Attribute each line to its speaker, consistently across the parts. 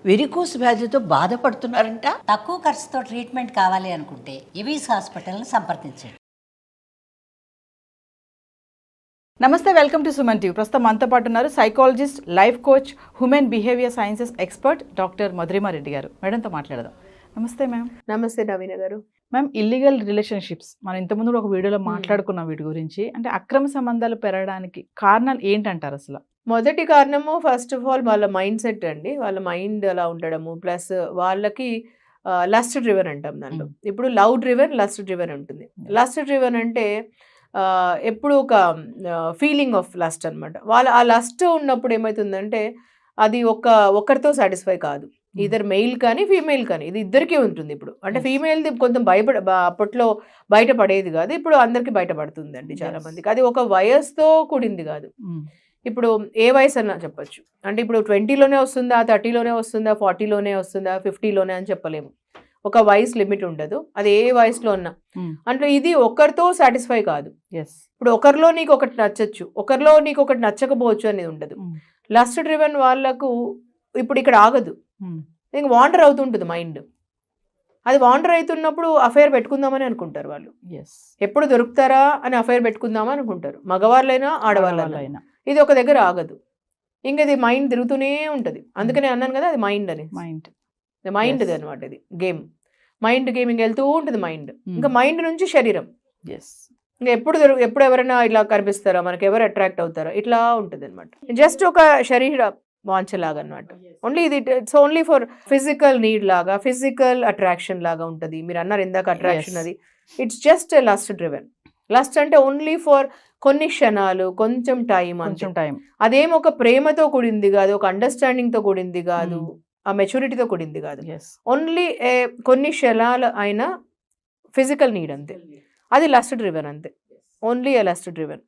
Speaker 1: Varicose వ్యాధితో బాధపడుతున్నారంట.
Speaker 2: తక్కువ ఖర్చుతో ట్రీట్మెంట్ కావాలి అనుకుంటే ఎవిస్ హాస్పిటల్ని సంప్రదించండి.
Speaker 3: నమస్తే, వెల్కమ్ టు సుమన్ టీవీ. ప్రస్తుతం మనతో పాటు ఉన్నారు psychologist, life coach, human behaviour sciences expert doctor Madhurima Reddy garu. మేడంతో మాట్లాడదాం. నమస్తే మ్యామ్.
Speaker 4: నమస్తే నవీన గారు.
Speaker 3: మ్యామ్, ఇల్లీగల్ రిలేషన్షిప్స్ మనం ఇంతకుముందు ఒక వీడియోలో మాట్లాడుకున్నాం వీటి గురించి. అంటే అక్రమ సంబంధాలు పెరగడానికి కారణాలు ఏంటంటారు అసలు?
Speaker 4: మొదటి కారణము ఫస్ట్ ఆఫ్ ఆల్ వాళ్ళ మైండ్ సెట్ అండి. వాళ్ళ మైండ్ అలా ఉండడము, ప్లస్ వాళ్ళకి లస్ట్ డ్రివెన్ అంటాం దాంట్లో. ఇప్పుడు లవ్ డ్రివెన్, లస్ట్ డ్రివెన్ ఉంటుంది. లస్ట్ డ్రివెన్ అంటే ఎప్పుడు ఒక ఫీలింగ్ ఆఫ్ లస్ట్ అనమాట. వాళ్ళ ఆ లస్ట్ ఉన్నప్పుడు ఏమవుతుందంటే అది ఒకరితో సాటిస్ఫై కాదు. ఇద్దరు మెయిల్ కానీ ఫీమేల్ కానీ, ఇది ఇద్దరికీ ఉంటుంది. ఇప్పుడు అంటే ఫీమేల్ది కొంచెం అప్పట్లో బయటపడేది కాదు, ఇప్పుడు అందరికి బయటపడుతుందండి చాలా మందికి. అది ఒక వయసుతో కూడింది కాదు. ఇప్పుడు ఏ వయసు అన్నా చెప్పచ్చు. అంటే ఇప్పుడు 20లోనే వస్తుందా, 30లోనే వస్తుందా, 40లోనే వస్తుందా, 50లోనే అని చెప్పలేము. ఒక వయసు లిమిట్ ఉండదు, అది ఏ వయసులో ఉన్నా. అంటే ఇది ఒకరితో సాటిస్ఫై కాదు. ఇప్పుడు ఒకరిలో నీకు ఒకటి నచ్చచ్చు, ఒకరిలో నీకు ఒకటి నచ్చకపోవచ్చు అనేది ఉండదు. లస్ట్ డ్రివెన్ వాళ్ళకు ఇప్పుడు ఇక్కడ ఆగదు, ఇంక వాండర్ అవుతుంటుంది మైండ్. అది వాండర్ అవుతున్నప్పుడు అఫైర్ పెట్టుకుందామని అనుకుంటారు వాళ్ళు. ఎప్పుడు దొరుకుతారా అని అఫైర్ పెట్టుకుందామని అనుకుంటారు, మగవాళ్ళైనా ఆడవాళ్ళైనా. ఇది ఒక దగ్గర ఆగదు, ఇంక ఇది మైండ్ తిరుగుతూనే ఉంటుంది. అందుకనే అన్నాను కదా, అది మైండ్ అని. మైండ్ అనమాట, ఇది గేమ్. మైండ్ గేమింగ్ వెళ్తూ ఉంటుంది మైండ్. ఇంకా మైండ్ నుంచి శరీరం. ఇంకా ఎప్పుడు ఎవరైనా ఇట్లా కనిపిస్తారా, మనకి ఎవరు అట్రాక్ట్ అవుతారా, ఇట్లా ఉంటుంది అనమాట. జస్ట్ ఒక శరీర వాంఛలాగా అనమాట. It's only for physical need లాగా, ఫిజికల్ అట్రాక్షన్ లాగా ఉంటుంది. మీరు అన్నారు ఇందాక అట్రాక్షన్, అది it's just lust driven. Lust అంటే ఓన్లీ ఫర్ కొన్ని క్షణాలు, కొంచెం టైం. అదేం ఒక ప్రేమతో కూడింది కాదు, ఒక అండర్స్టాండింగ్ తో కూడింది కాదు, ఆ మెచ్యూరిటీతో కూడింది కాదు. ఓన్లీ కొన్ని క్షణాలు అయిన ఫిజికల్ నీడ్ అంతే. అది లస్ట్ డ్రివెన్ అంతే, ఓన్లీ ఏ లస్ట్ డ్రివెన్.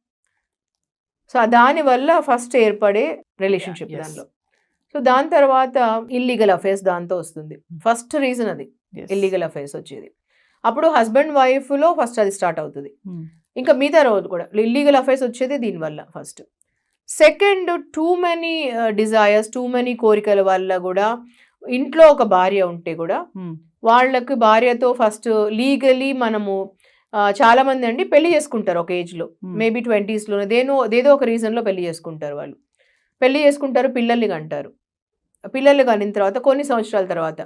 Speaker 4: సో దానివల్ల ఫస్ట్ ఏర్పడే రిలేషన్షిప్ దానిలో. సో దాని తర్వాత ఇల్లీగల్ అఫైర్స్ దాంతో వస్తుంది. ఫస్ట్ రీజన్ అది ఇల్లీగల్ అఫైర్స్ వచ్చేది. అప్పుడు హస్బెండ్ వైఫ్ లో ఫస్ట్ అది స్టార్ట్ అవుతుంది. ఇంకా మిగతా రోజు కూడా ఇల్లీగల్ అఫైర్స్ వచ్చేది దీనివల్ల first. Second, too many desires, too many కోరికల వల్ల కూడా. ఇంట్లో ఒక భార్య ఉంటే కూడా వాళ్ళకి భార్యతో ఫస్ట్ లీగలీ మనము చాలా మంది అండి పెళ్లి చేసుకుంటారు ఒక ఏజ్ లో, మేబీ 20sలో ఏదో ఒక రీజన్ లో పెళ్లి చేసుకుంటారు. వాళ్ళు పెళ్లి చేసుకుంటారు, పిల్లల్ని కంటారు. పిల్లలు కానిన తర్వాత కొన్ని సంవత్సరాల తర్వాత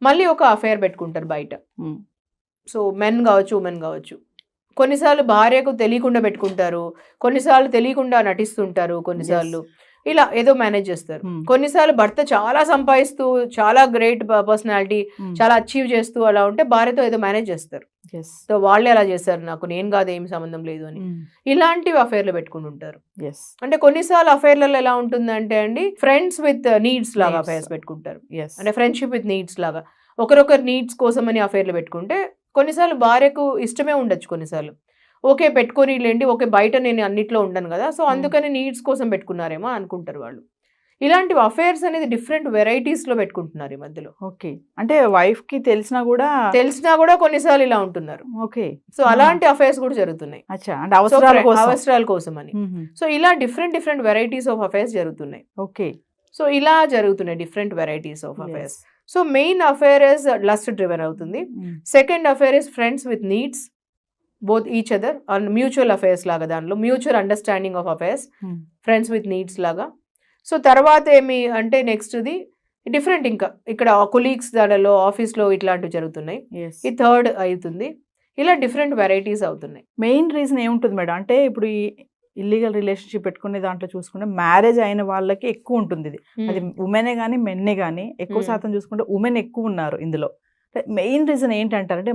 Speaker 4: మళ్ళీ ఒక అఫైర్ పెట్టుకుంటారు బయట. సో మెన్ కావచ్చు, ఉమెన్ కావచ్చు. కొన్నిసార్లు భార్యకు తెలియకుండా పెట్టుకుంటారు, కొన్నిసార్లు తెలియకుండా నటిస్తుంటారు, కొన్నిసార్లు ఇలా ఏదో మేనేజ్ చేస్తారు. కొన్నిసార్లు భర్త చాలా సంపాదిస్తూ, చాలా గ్రేట్ పర్సనాలిటీ, చాలా అచీవ్ చేస్తూ అలా ఉంటే భార్యతో ఏదో మేనేజ్ చేస్తారు. సో వాళ్ళే అలా చేస్తారు, నాకు నేను కాదు, ఏమి సంబంధం లేదు అని. ఇలాంటివి అఫైర్లు పెట్టుకుని ఉంటారు. అంటే కొన్నిసార్లు అఫైర్లలో ఎలా ఉంటుందంటే అండి, ఫ్రెండ్స్ విత్ నీడ్స్ లాగా అఫైర్స్ పెట్టుకుంటారు. అంటే ఫ్రెండ్షిప్ విత్ నీడ్స్ లాగా, ఒకరొకరు నీడ్స్ కోసం అని అఫైర్లు పెట్టుకుంటే కొన్నిసార్లు భార్యకు ఇష్టమే ఉండొచ్చు, కొన్నిసార్లు ఓకే పెట్టుకొని లేండి, ఓకే బయట నేను అన్నిట్లో ఉండను కదా, సో అందుకని నీడ్స్ కోసం పెట్టుకున్నారేమో అనుకుంటారు వాళ్ళు. ఇలాంటి అఫైర్స్ అనేది డిఫరెంట్ వెరైటీస్ లో పెట్టుకుంటున్నారు ఈ మధ్యలో.
Speaker 3: ఓకే, అంటే వైఫ్ కి తెలిసినా కూడా
Speaker 4: కొన్నిసార్లు ఇలా ఉంటున్నారు.
Speaker 3: ఓకే,
Speaker 4: సో అలాంటి అఫైర్స్ కూడా జరుగుతున్నాయి,
Speaker 3: అంటే
Speaker 4: అవసరాల కోసం అని. సో ఇలా డిఫరెంట్ వెరైటీస్ ఆఫ్ అఫైర్స్ జరుగుతున్నాయి.
Speaker 3: ఓకే,
Speaker 4: సో ఇలా జరుగుతున్నాయి different varieties of affairs. So main affair is lust driven అవుతుంది. Second affair is friends with needs both each other, mutual affairs లాగా, దానిలో mutual understanding of affairs, friends with needs లాగా. So తర్వాత ఏమి అంటే నెక్స్ట్ది different, ఇంకా ఇక్కడ కొలీగ్స్ దానిలో ఆఫీస్లో ఇట్లాంటివి జరుగుతున్నాయి. ఈ థర్డ్ అవుతుంది. ఇలా డిఫరెంట్ వెరైటీస్ అవుతున్నాయి.
Speaker 3: మెయిన్ రీజన్ ఏముంటుంది మేడం అంటే, ఇప్పుడు ఈ ఇల్లీగల్ రిలేషన్షిప్ పెట్టుకునే దాంట్లో చూసుకుంటే మ్యారేజ్ అయిన వాళ్ళకి ఎక్కువ ఉంటుంది ఇది. అది ఉమెనే కానీ మెన్నే కానీ ఎక్కువ శాతం చూసుకుంటే ఉమెన్ ఎక్కువ ఉన్నారు ఇందులో. మెయిన్ రీజన్ ఏంటంటారంటే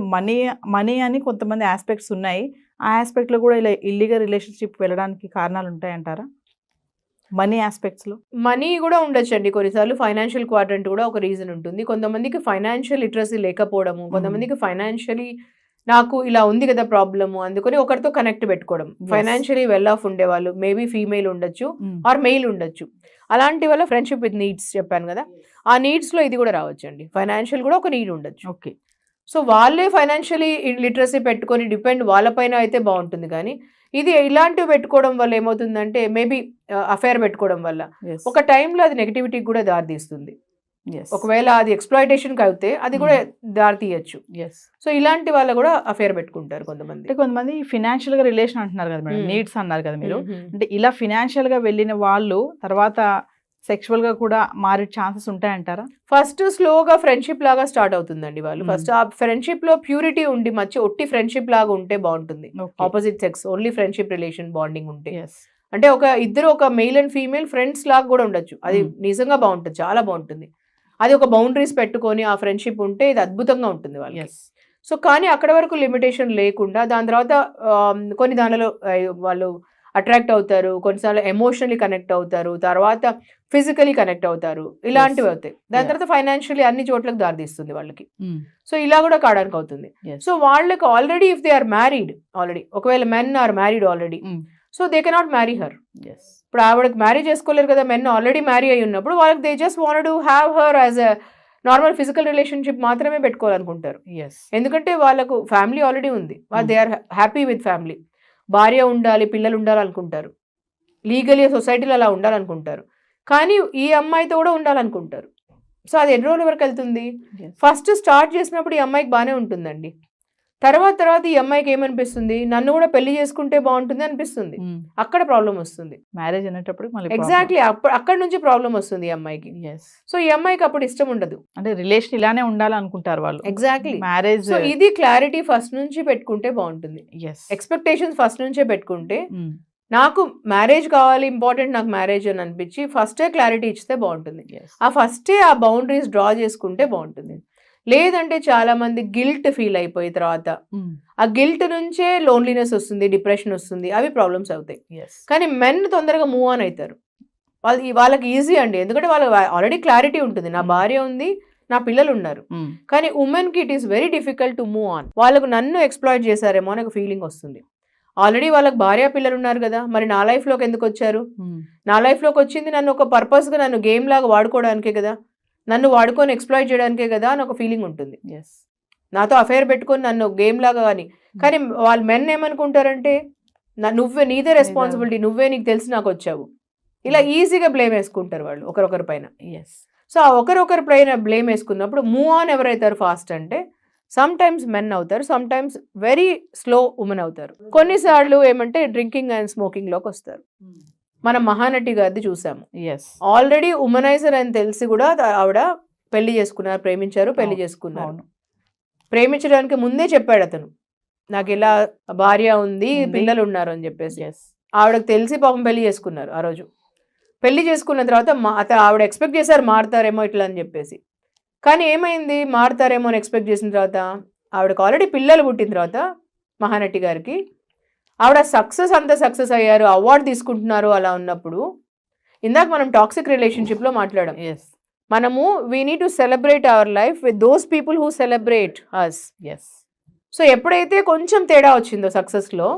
Speaker 3: మనీ అని కొంతమంది ఆస్పెక్ట్స్ ఉన్నాయి, ఆ ఆస్పెక్ట్లో కూడా ఇలా ఇల్లీగల్ రిలేషన్షిప్ వెళ్ళడానికి కారణాలు ఉంటాయంటారా? మనీ ఆస్పెక్ట్స్లో
Speaker 4: మనీ కూడా ఉండొచ్చు అండి. కొన్నిసార్లు ఫైనాన్షియల్ క్వాడ్రంట్ కూడా ఒక రీజన్ ఉంటుంది. కొంతమందికి ఫైనాన్షియల్ లిటరసీ లేకపోవడము, కొంతమందికి ఫైనాన్షియలీ నాకు ఇలా ఉంది కదా ప్రాబ్లము, అందుకని ఒకరితో కనెక్ట్ పెట్టుకోవడం. ఫైనాన్షియలీ వెల్ ఆఫ్ ఉండేవాళ్ళు మేబీ ఫీమేల్ ఉండొచ్చు ఆర్ మెయిల్ ఉండొచ్చు. అలాంటి వల్ల ఫ్రెండ్షిప్ విత్ నీడ్స్ చెప్పాను కదా, ఆ నీడ్స్ లో ఇది కూడా రావచ్చు అండి. ఫైనాన్షియల్ కూడా ఒక నీడ్ ఉండొచ్చు.
Speaker 3: ఓకే,
Speaker 4: సో వాళ్ళే ఫైనాన్షియలీ లిటరసీ పెట్టుకొని డిపెండ్ వాళ్ళపైన అయితే బాగుంటుంది. కానీ ఇది ఇలాంటివి పెట్టుకోవడం వల్ల ఏమవుతుందంటే మేబీ అఫైర్ పెట్టుకోవడం వల్ల ఒక టైంలో అది నెగిటివిటీకి కూడా దారితీస్తుంది. ఒకవేళ అది ఎక్స్ప్లాయిటేషన్ కి అయితే అది కూడా దారి తీయచ్చు. సో ఇలాంటి వాళ్ళు కూడా అఫేర్ పెట్టుకుంటారు కొంతమంది.
Speaker 3: అంటే కొంతమంది ఫినాన్షియల్ గా రిలేషన్ అంటున్నారు కదా మేడం, నీడ్స్ అన్నారు కదా మీరు, అంటే ఇలా ఫినాన్షియల్ గా వెళ్ళిన వాళ్ళు తర్వాత సెక్షువల్ గా కూడా మారే ఛాన్సెస్ ఉంటాయంటారా?
Speaker 4: ఫస్ట్ స్లోగా ఫ్రెండ్షిప్ లాగా స్టార్ట్ అవుతుందండి. వాళ్ళు ఫస్ట్ ఆ ఫ్రెండ్షిప్ లో ప్యూరిటీ ఉండి మంచి ఒట్టి ఫ్రెండ్షిప్ లాగా ఉంటే బాగుంటుంది. Opposite sex only friendship relation bonding ఉంటే, అంటే ఒక మెయిల్ అండ్ ఫీమేల్ ఫ్రెండ్స్ లాగా కూడా ఉండొచ్చు. అది నిజంగా బాగుంటుంది, చాలా బాగుంటుంది. అది ఒక బౌండరీస్ పెట్టుకొని ఆ ఫ్రెండ్షిప్ ఉంటే ఇది అద్భుతంగా ఉంటుంది వాళ్ళకి. సో కానీ అక్కడ వరకు లిమిటేషన్ లేకుండా దాని తర్వాత కొన్ని దానిలో వాళ్ళు అట్రాక్ట్ అవుతారు, కొన్నిసార్లు ఎమోషనలీ కనెక్ట్ అవుతారు, తర్వాత ఫిజికలీ కనెక్ట్ అవుతారు, ఇలాంటివి అవుతాయి. దాని తర్వాత ఫైనాన్షియలీ అన్ని చోట్లకు దారితీస్తుంది వాళ్ళకి. సో ఇలా కూడా కావడానికి అవుతుంది. సో వాళ్ళకి already if they are married already, ఒకవేళ men are married already, so they cannot marry her. ఇప్పుడు ఆవిడకి మ్యారీ చేసుకోలేరు కదా, మెన్ ఆల్రెడీ మ్యారీ అయి ఉన్నప్పుడు వాళ్ళకి they just want to have her as a normal physical relationship మాత్రమే పెట్టుకోవాలనుకుంటారు. ఎందుకంటే వాళ్ళకు ఫ్యామిలీ ఆల్రెడీ ఉంది, they are happy with family. భార్య ఉండాలి, పిల్లలు ఉండాలనుకుంటారు, లీగలీ సొసైటీలో అలా ఉండాలనుకుంటారు. కానీ ఈ అమ్మాయితో కూడా ఉండాలనుకుంటారు. సో అది ఎన్ని రోజుల వరకు వెళ్తుంది? ఫస్ట్ స్టార్ట్ చేసినప్పుడు ఈ అమ్మాయికి బాగానే ఉంటుందండి. తర్వాత ఈ అమ్మాయికి ఏమనిపిస్తుంది, నన్ను కూడా పెళ్లి చేసుకుంటే బాగుంటుంది అనిపిస్తుంది. అక్కడ ప్రాబ్లం వస్తుంది.
Speaker 3: మ్యారేజ్ అనేటప్పుడు
Speaker 4: ఎగ్జాక్ట్లీ అక్కడ నుంచి ప్రాబ్లం వస్తుంది ఈ అమ్మాయికి. సో ఈ అమ్మాయికి అప్పుడు ఇష్టం ఉండదు,
Speaker 3: అంటే రిలేషన్ ఇలానే ఉండాలనుకుంటారు వాళ్ళు.
Speaker 4: Exactly
Speaker 3: marriage.
Speaker 4: సో ఇది క్లారిటీ ఫస్ట్ నుంచి పెట్టుకుంటే బాగుంటుంది. ఎక్స్పెక్టేషన్స్ ఫస్ట్ నుంచే పెట్టుకుంటే, నాకు మ్యారేజ్ కావాలి, ఇంపార్టెంట్ నాకు మ్యారేజ్ అని అనిపించి ఫస్టే క్లారిటీ ఇస్తే బాగుంటుంది. ఆ ఫస్టే ఆ బౌండరీస్ డ్రా చేసుకుంటే బాగుంటుంది. లేదంటే చాలా మంది గిల్ట్ ఫీల్ అయిపోయిన తర్వాత ఆ గిల్ట్ నుంచే లోన్లీనెస్ వస్తుంది, డిప్రెషన్ వస్తుంది, అవి ప్రాబ్లమ్స్ అవుతాయి. కానీ మెన్ తొందరగా మూవ్ ఆన్ అవుతారు. వాళ్ళకి ఈజీ అండి, ఎందుకంటే వాళ్ళకి ఆల్రెడీ క్లారిటీ ఉంటుంది, నా భార్య ఉంది, నా పిల్లలు ఉన్నారు. కానీ ఉమెన్ కి it is very difficult to move on. వాళ్ళకు నన్ను ఎక్స్ప్లాయిట్ చేశారేమో అని ఒక ఫీలింగ్ వస్తుంది. ఆల్రెడీ వాళ్ళకి భార్య పిల్లలు ఉన్నారు కదా, మరి నా లైఫ్లోకి ఎందుకు వచ్చారు? నా లైఫ్లోకి వచ్చింది నన్ను ఒక పర్పస్గా, నన్ను గేమ్ లాగా వాడుకోవడానికే కదా, నన్ను వాడుకొని ఎక్స్ప్లాయిట్ చేయడానికే కదా అని ఒక ఫీలింగ్ ఉంటుంది. నాతో అఫేర్ పెట్టుకొని నన్ను గేమ్ లాగా కానీ వాళ్ళు మెన్ ఏమనుకుంటారంటే, నీదే రెస్పాన్సిబిలిటీ, నీకు తెలిసి నాకు వచ్చావు, ఇలా ఈజీగా బ్లేమ్ వేసుకుంటారు వాళ్ళు ఒకరొకరి పైన. సో ఆ ఒకరొకరి పైన బ్లేమ్ వేసుకున్నప్పుడు మూవ్ ఆన్ ఎవరైతారు ఫాస్ట్ అంటే సమ్ టైమ్స్ మెన్ అవుతారు, some times very slow women అవుతారు. కొన్నిసార్లు ఏమంటే డ్రింకింగ్ అండ్ స్మోకింగ్ లోకి వస్తారు. మనం మహానటి గారిది చూసాము, ఆల్రెడీ ఉమనైజర్ అని తెలిసి కూడా ఆవిడ పెళ్లి చేసుకున్నారు, ప్రేమించారు, పెళ్లి చేసుకున్నారు. ప్రేమించడానికి ముందే చెప్పాడు అతను, నాకు ఇలా భార్య ఉంది, పిల్లలు ఉన్నారు అని చెప్పేసి. ఆవిడకి తెలిసి పాపం పెళ్లి చేసుకున్నారు. ఆ రోజు పెళ్లి చేసుకున్న తర్వాత ఆవిడ ఎక్స్పెక్ట్ చేశారు మారుతారేమో ఇట్లా అని చెప్పేసి. కానీ ఏమైంది, మారుతారేమో అని ఎక్స్పెక్ట్ చేసిన తర్వాత ఆవిడకి ఆల్రెడీ పిల్లలు పుట్టిన తర్వాత మహానటి గారికి ఆవిడ సక్సెస్ అయ్యారు, అవార్డు తీసుకుంటున్నారు. అలా ఉన్నప్పుడు ఇందాక మనం టాక్సిక్ రిలేషన్షిప్లో మాట్లాడాం, మనము we need to celebrate our life with those people who celebrate us. So ఎప్పుడైతే కొంచెం తేడా వచ్చిందో సక్సెస్లో,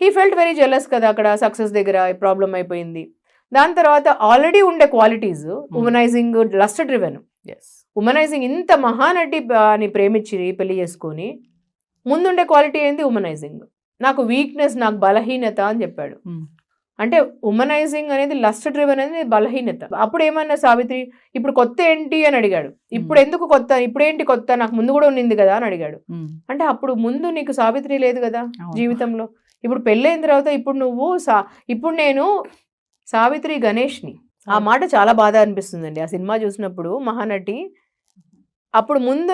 Speaker 4: హీ ఫెల్ట్ వెరీ జెలస్ కదా, అక్కడ సక్సెస్ దగ్గర ప్రాబ్లం అయిపోయింది. దాని తర్వాత ఆల్రెడీ ఉండే క్వాలిటీస్, ఉమనైజింగ్, లస్ట్ డ్రివెన్. ఉమనైజింగ్, ఇంత మహానటి అని ప్రేమించి పెళ్లి చేసుకొని ముందుండే క్వాలిటీ ఏంది? ఉమనైజింగ్. నాకు వీక్నెస్, నాకు బలహీనత అని చెప్పాడు. అంటే ఉమనైజింగ్ అనేది, లస్ట్ డ్రివెన్ అనేది బలహీనత. అప్పుడు ఏమన్నా సావిత్రి, ఇప్పుడు కొత్త ఏంటి అని అడిగాడు. ఇప్పుడు ఎందుకు కొత్త, ఇప్పుడేంటి కొత్త, నాకు ముందు కూడా ఉన్నింది కదా అని అడిగాడు. అంటే అప్పుడు ముందు నీకు సావిత్రి లేదు కదా జీవితంలో, ఇప్పుడు పెళ్ళైన తర్వాత ఇప్పుడు నేను సావిత్రి గణేష్ని. ఆ మాట చాలా బాధ అనిపిస్తుందండి ఆ సినిమా చూసినప్పుడు. మహానటి, అప్పుడు ముందు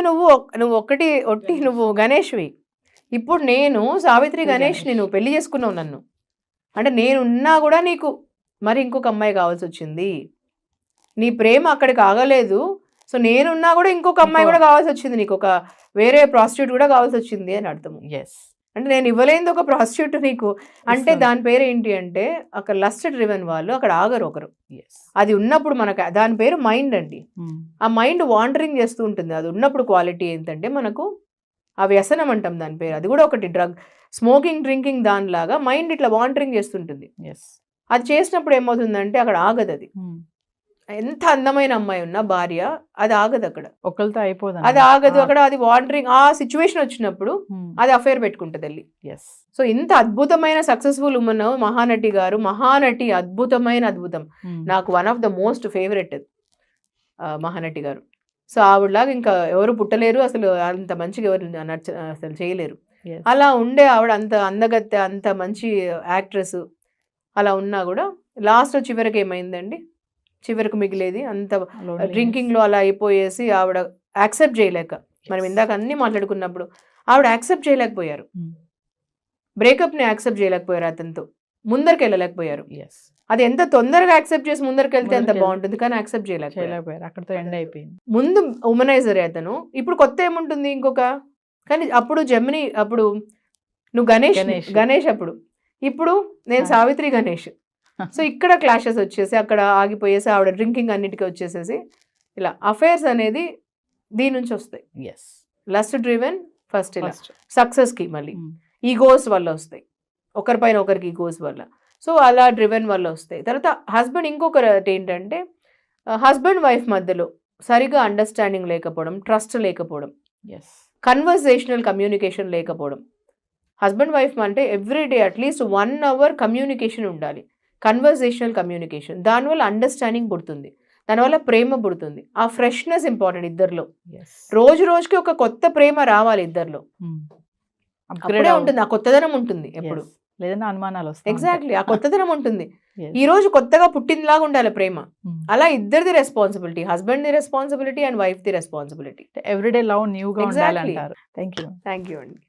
Speaker 4: నువ్వు గణేష్వి, ఇప్పుడు నేను సావిత్రి గణేష్ని, నువ్వు పెళ్లి చేసుకున్నావు నన్ను, అంటే నేనున్నా కూడా నీకు మరి ఇంకొక అమ్మాయి కావాల్సి వచ్చింది, నీ ప్రేమ అక్కడికి ఆగలేదు. సో నేనున్నా కూడా ఇంకొక అమ్మాయి కూడా కావాల్సి వచ్చింది, నీకు ఒక వేరే ప్రాస్టిట్యూట్ కూడా కావాల్సి వచ్చింది అని అర్థం. అంటే నేను ఇవ్వలేంది ఒక ప్రాస్టిట్యూట్ నీకు, అంటే దాని పేరు ఏంటి అంటే అక్కడ లస్ట్ డ్రివెన్ వాళ్ళు అక్కడ ఆగరు ఒకరు. అది ఉన్నప్పుడు మనకు దాని పేరు మైండ్ అండి. ఆ మైండ్ వాండరింగ్ చేస్తూ ఉంటుంది. అది ఉన్నప్పుడు క్వాలిటీ ఏంటంటే మనకు ఆ వ్యసనం అంటాం దాని పేరు. అది కూడా ఒకటి డ్రగ్, స్మోకింగ్, డ్రింకింగ్, దానిలాగా మైండ్ ఇట్లా వాండరింగ్ చేస్తుంటుంది. అది చేసినప్పుడు ఏమవుతుందంటే అక్కడ ఆగదు. అది ఎంత అందమైన అమ్మాయి ఉన్నా భార్య, అది ఆగదు అక్కడ,
Speaker 3: ఒకరితో అయిపోదు,
Speaker 4: అది ఆగదు అక్కడ. అది వాండరింగ్, ఆ సిచ్యువేషన్ వచ్చినప్పుడు అది అఫేర్ పెట్టుకుంటుంది వెళ్ళి. సో ఇంత అద్భుతమైన సక్సెస్ఫుల్ ఉమెన్ మహానటి గారు. మహానటి అద్భుతం, నాకు one of the most favourite. Mahanati గారు. సో ఆవిడలాగా ఇంకా ఎవరు పుట్టలేరు, అసలు అంత మంచిగా ఎవరు అసలు చేయలేరు.
Speaker 3: Yes.
Speaker 4: అలా ఉండే ఆవిడ అంత అందగత్తె, అంత మంచి యాక్ట్రెస్ అలా ఉన్నా కూడా లాస్ట్ చివరికి ఏమైందండి, చివరికి మిగిలేది అంత
Speaker 3: Loneliness.
Speaker 4: డ్రింకింగ్లో అలా అయిపోయేసి ఆవిడ యాక్సెప్ట్ చేయలేక, మనం ఇందాక అన్ని మాట్లాడుకున్నప్పుడు ఆవిడ యాక్సెప్ట్ చేయలేకపోయారు,
Speaker 3: Hmm.
Speaker 4: బ్రేకప్ని యాక్సెప్ట్ చేయలేకపోయారు, అతనితో ముందరికి వెళ్ళలేకపోయారు.
Speaker 3: Yes.
Speaker 4: అది ఎంత తొందరగా యాక్సెప్ట్ చేసి ముందరికి వెళ్తే అంత
Speaker 3: ముందరికి
Speaker 4: బాగుంటుంది, కానీ యాక్సెప్ట్ చేయలేకపోయారు.
Speaker 3: చేయలేకపోయారు, అక్కడతో ఎండ్ అయిపోయింది.
Speaker 4: ముందు ఉమనైజరే అతను, ఇప్పుడు కొత్త ఏముంటుంది ఇంకొక, కానీ అప్పుడు జెమిని, అప్పుడు నువ్వు గణేష్
Speaker 3: గణేష్.
Speaker 4: గణేష్ అప్పుడు, ఇప్పుడు నేను సావిత్రి గణేష్. సో ఇక్కడ క్లాషెస్ వచ్చేసి అక్కడ ఆగిపోయేసి ఆవిడ డ్రింకింగ్ అన్నిటికీ వచ్చేసేసి ఇలా అఫైర్స్ అనేది దీని నుంచి వస్తాయి.
Speaker 3: ఎస్,
Speaker 4: లస్ట్ డ్రివెన్ ఫస్ట్, ఇలా
Speaker 3: ఫస్ట్
Speaker 4: సక్సెస్కి మళ్ళీ ఈగోస్ వల్ల వస్తాయి, ఒకరిపైన ఒకరికి ఈగోస్ వల్ల. సో అలా డ్రివెన్ వల్ల వస్తాయి. తర్వాత హస్బెండ్, ఇంకొకటి ఏంటంటే హస్బెండ్ వైఫ్ మధ్యలో సరిగా అండర్స్టాండింగ్ లేకపోవడం, ట్రస్ట్ లేకపోవడం,
Speaker 3: ఎస్,
Speaker 4: కన్వర్సేషనల్ కమ్యూనికేషన్ లేకపోవడం. హస్బెండ్ వైఫ్ అంటే ఎవ్రీడే అట్లీస్ట్ 1 hour కమ్యూనికేషన్ ఉండాలి, కన్వర్సేషనల్ కమ్యూనికేషన్. దానివల్ల అండర్స్టాండింగ్ పుడుతుంది, దానివల్ల ప్రేమ పుడుతుంది. ఆ ఫ్రెష్నెస్ ఇంపార్టెంట్ ఇద్దరిలో.
Speaker 3: ఎస్,
Speaker 4: రోజు రోజుకి ఒక కొత్త ప్రేమ రావాలి ఇద్దరిలో,
Speaker 3: అప్గ్రేడ్
Speaker 4: అప్పుడే ఉంటుంది, ఆ కొత్తదనం ఉంటుంది ఎప్పుడు.
Speaker 3: లేదన్నా అనుమానాలు వస్తాయి.
Speaker 4: ఎగ్జాక్ట్లీ, ఆ కొత్తదనం ఉంటుంది. ఈ రోజు కొత్తగా పుట్టినలాగా ఉండాలి ప్రేమ. అలా ఇద్దరిది responsibility, husband the responsibility and wife the responsibility.
Speaker 3: Everyday love న్యూగా ఉండాలి
Speaker 4: Exactly.
Speaker 3: అంటారు. Thank you.
Speaker 4: థ్యాంక్ యూ అండి.